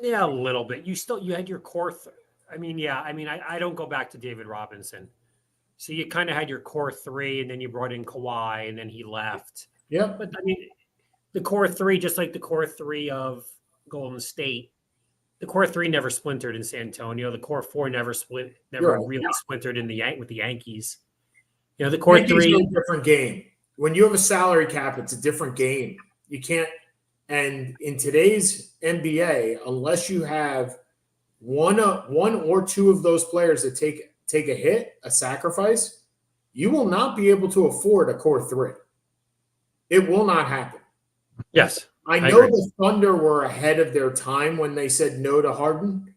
Yeah, a little bit. You had your core. I don't go back to David Robinson. So you kind of had your core 3, and then you brought in Kawhi, and then he left. Yeah. But I mean, the core 3, just like the core 3 of Golden State, the core 3 never splintered in San Antonio. The core 4 never really splintered with the Yankees. You know, the core Yankees 3 are a different game. When you have a salary cap, it's a different game. You can't. And in today's NBA, unless you have one or two of those players that take a hit, a sacrifice, you will not be able to afford a core 3. It will not happen. Yes. I know the Thunder were ahead of their time when they said no to Harden,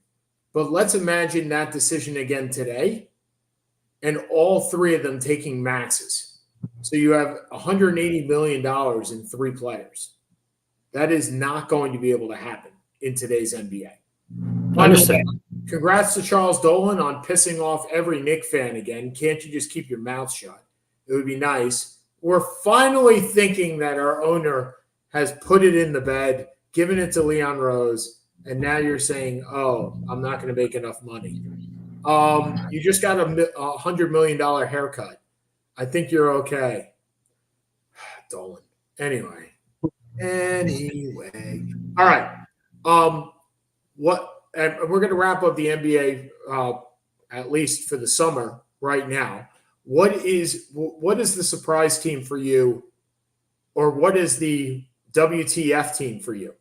but let's imagine that decision again today and all 3 of them taking maxes. So you have $180 million in 3 players. That is not going to be able to happen in today's NBA. Understand. Congrats to Charles Dolan on pissing off every Knick fan again. Can't you just keep your mouth shut? It would be nice. We're finally thinking that our owner has put it in the bed, given it to Leon Rose, and now you're saying, oh, I'm not going to make enough money. You just got a $100 million haircut. I think you're okay. Dolan. Anyway. All right. We're going to wrap up the NBA at least for the summer right now. What is the surprise team for you, or what is the WTF team for you,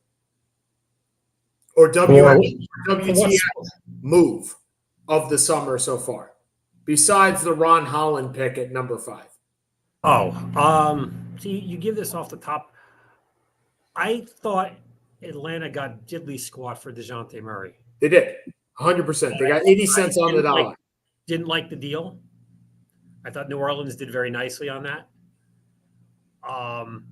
or WTF move of the summer so far, besides the Ron Holland pick at number 5? So you give this off the top. I thought Atlanta got diddly squat for DeJounte Murray. They did. 100%. They got 80 cents on the dollar. Didn't like the deal. I thought New Orleans did very nicely on that. Kind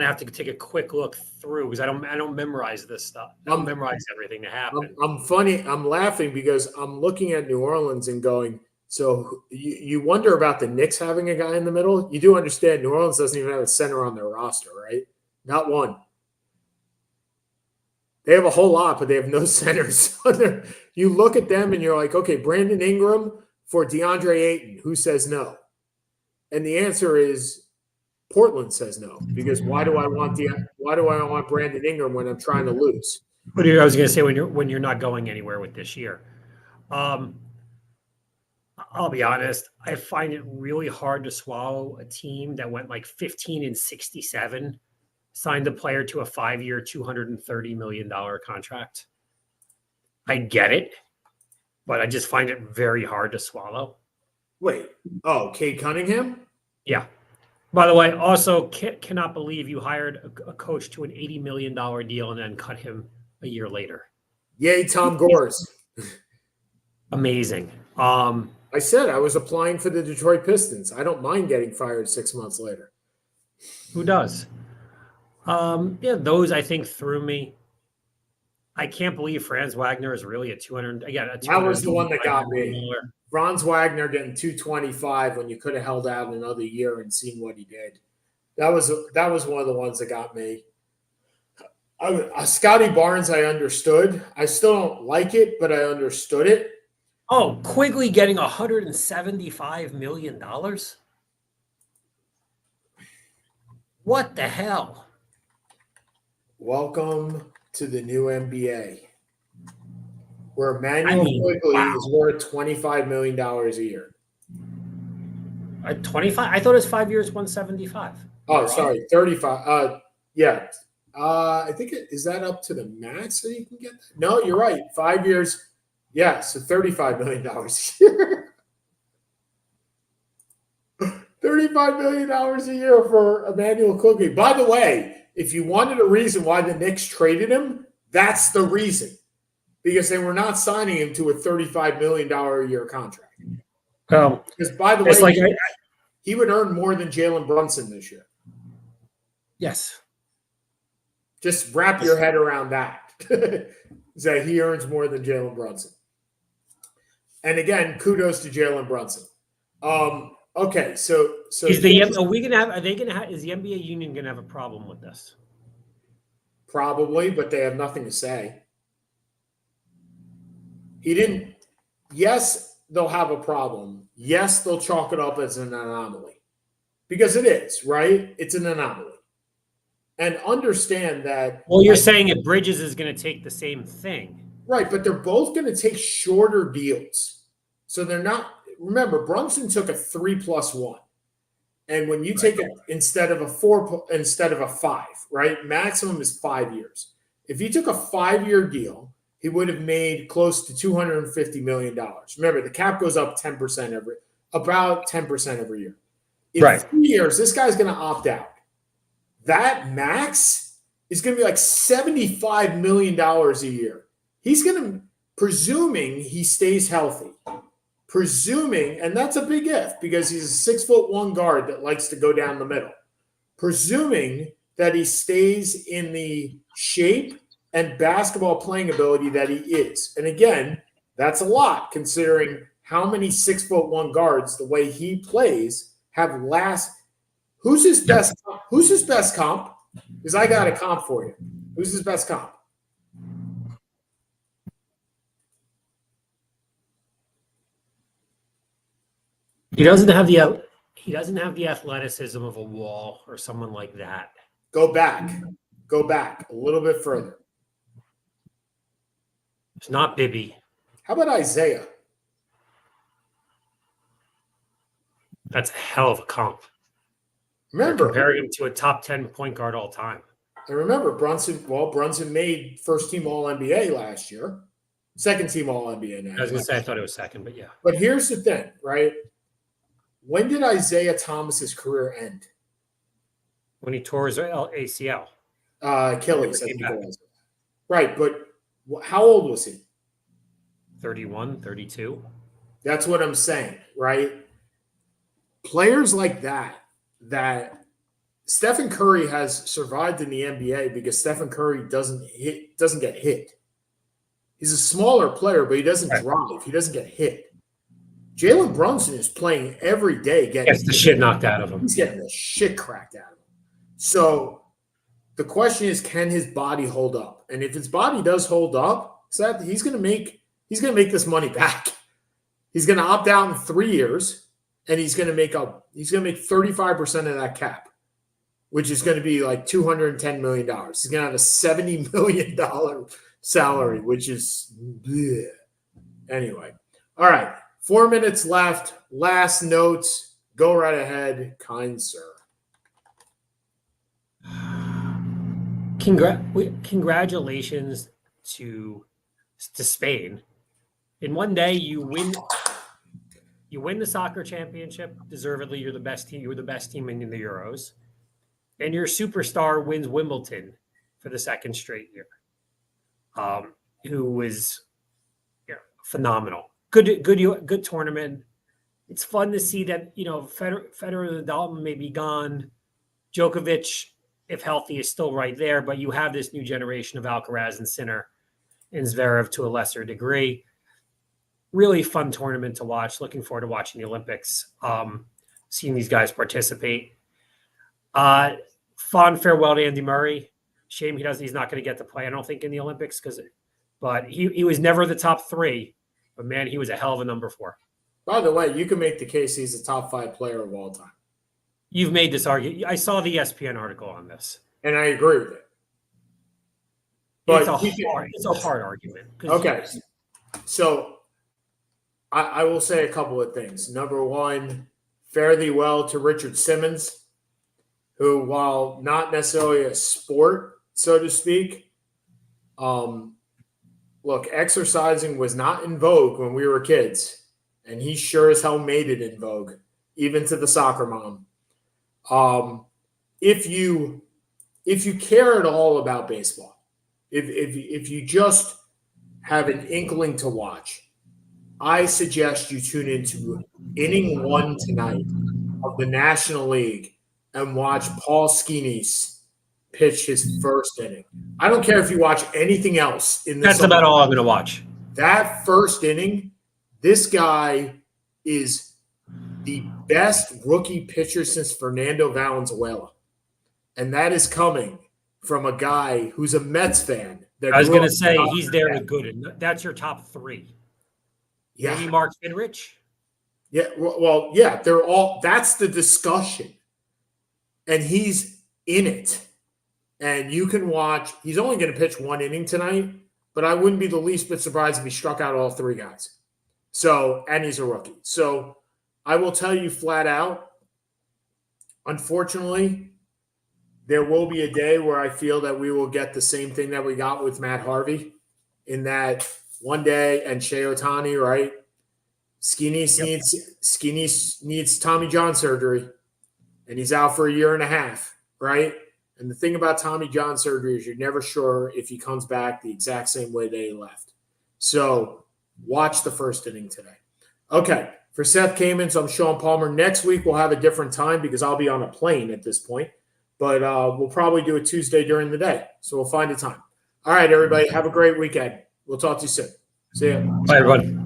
of have to take a quick look through because I don't memorize this stuff. I don't memorize everything that happens. I'm laughing because I'm looking at New Orleans and going, so you wonder about the Knicks having a guy in the middle. You do understand New Orleans doesn't even have a center on their roster, right? Not one. They have a whole lot, but they have no centers. You look at them and you're like, okay, Brandon Ingram for DeAndre Ayton. Who says no? And the answer is Portland says no, because why do I want Brandon Ingram when I'm trying to lose? But I was going to say when you're not going anywhere with this year. I'll be honest. I find it really hard to swallow a team that went like 15-67, signed a player to a 5-year, $230 million contract. I get it, but I just find it very hard to swallow. Wait, Cade Cunningham? Yeah. By the way, also cannot believe you hired a coach to an $80 million deal and then cut him a year later. Yay, Tom Gores. Amazing. I said I was applying for the Detroit Pistons. I don't mind getting fired 6 months later. Who does? Those I think threw me. I can't believe Franz Wagner is really a 200. Again, that was the one that got me. Franz Wagner getting 225 when you could have held out another year and seen what he did. That was one of the ones that got me. Scotty Barnes, I understood. I still don't like it, but I understood it. Oh, Quigley getting $175 million? What the hell? Welcome to the new NBA, where Emmanuel Quigley is worth $25 million a year. 25? I thought it was 5 years, 175. Oh, sorry, 35. Yeah. I think is that up to the max that you can get that? No, you're right. 5 years. Yeah, so $35 million a year. $35 million a year for Emmanuel Quigley. By the way, if you wanted a reason why the Knicks traded him, that's the reason. Because they were not signing him to a $35 million a year contract. Because, by the way, he would earn more than Jalen Brunson this year. Yes. Just wrap your head around that. That he earns more than Jalen Brunson. And again, kudos to Jalen Brunson. Okay, so is the NBA union gonna have a problem with this? Probably, but they have nothing to say. He didn't. Yes, they'll have a problem. Yes, they'll chalk it up as an anomaly. Because it is, right? It's an anomaly. And understand that. Well, you're saying if Bridges is going to take the same thing. Right, but they're both going to take shorter deals. So they're not. Remember, Brunson took a 3+1. And when you take it instead of a 5, right? Maximum is 5 years. If he took a 5-year deal, he would have made close to $250 million. Remember, the cap goes up about 10% every year. In 3 years, this guy's going to opt out. That max is going to be like $75 million a year. He's going to, presuming he stays healthy, and that's a big if because he's a 6'1" guard that likes to go down the middle. Presuming that he stays in the shape and basketball playing ability that he is. And again, that's a lot considering how many 6'1" guards, the way he plays, have last. Who's his best comp? Because I got a comp for you. Who's his best comp? He doesn't have the athleticism of a Wall or someone like that. Go back a little bit further. It's not Bibby. How about Isaiah? That's a hell of a comp. Remember, comparing him to a top 10 point guard all time. And remember, Brunson made first team All NBA last year, second team All NBA now. I was going to say I thought it was second, but yeah. But here's the thing, right? When did Isaiah Thomas's career end? When he tore his ACL. Achilles, I think it was. Right, but how old was he? 31, 32. That's what I'm saying, right? Players like that that Stephen Curry has survived in the NBA because Stephen Curry doesn't get hit. He's a smaller player, but he doesn't drive. He doesn't get hit. Jalen Brunson is playing every day, gets the shit knocked out of him. He's getting the shit cracked out of him. So the question is, can his body hold up? And if his body does hold up, Seth, he's gonna make this money back. He's gonna opt out in 3 years, and he's gonna make 35% of that cap, which is gonna be like $210 million. He's gonna have a $70 million salary, which is bleh. Anyway. All right. 4 minutes left. Last notes. Go right ahead, kind sir. Congratulations to Spain. In one day, you win the soccer championship. Deservedly, you're the best team. You were the best team in the Euros, and your superstar wins Wimbledon for the second straight year. Who was phenomenal. Good tournament. It's fun to see that, Federer, Nadal may be gone. Djokovic, if healthy, is still right there, but you have this new generation of Alcaraz and Sinner and Zverev to a lesser degree. Really fun tournament to watch. Looking forward to watching the Olympics, seeing these guys participate. Fond farewell to Andy Murray. Shame he's not going to get to play, I don't think, in the Olympics, but he was never the top three. But, man, he was a hell of a number 4. By the way, you can make the case he's a top 5 player of all time. You've made this argument. I saw the ESPN article on this. And I agree with it. But it's a hard argument. Okay. So I will say a couple of things. Number one, fare thee well to Richard Simmons, who, while not necessarily a sport, so to speak, look, exercising was not in vogue when we were kids, and he sure as hell made it in vogue, even to the soccer mom. If you care at all about baseball, if you just have an inkling to watch, I suggest you tune into inning 1 tonight of the National League and watch Paul Skenes pitch his first inning. I don't care if you watch anything else in this. That's about all I'm going to watch. That first inning, this guy is the best rookie pitcher since Fernando Valenzuela. And that is coming from a guy who's a Mets fan. I was going to say he's there with good. And that's your top 3. Yeah. Maybe Mark Finrich? Yeah. Well, yeah, they're all – that's the discussion. And he's in it. And you can watch – he's only going to pitch 1 inning tonight, but I wouldn't be the least bit surprised if he struck out all 3 guys. So – and he's a rookie. So I will tell you flat out, unfortunately, there will be a day where I feel that we will get the same thing that we got with Matt Harvey, in that one day, and Shohei Ohtani, right? Skenes needs Tommy John surgery, and he's out for 1.5 years, right? And the thing about Tommy John surgery is you're never sure if he comes back the exact same way that he left. So watch the first inning today. Okay, for Seth Kamens, I'm Sean Palmer. Next week we'll have a different time because I'll be on a plane at this point. But we'll probably do it Tuesday during the day. So we'll find a time. All right, everybody. Have a great weekend. We'll talk to you soon. See ya. Bye, everyone.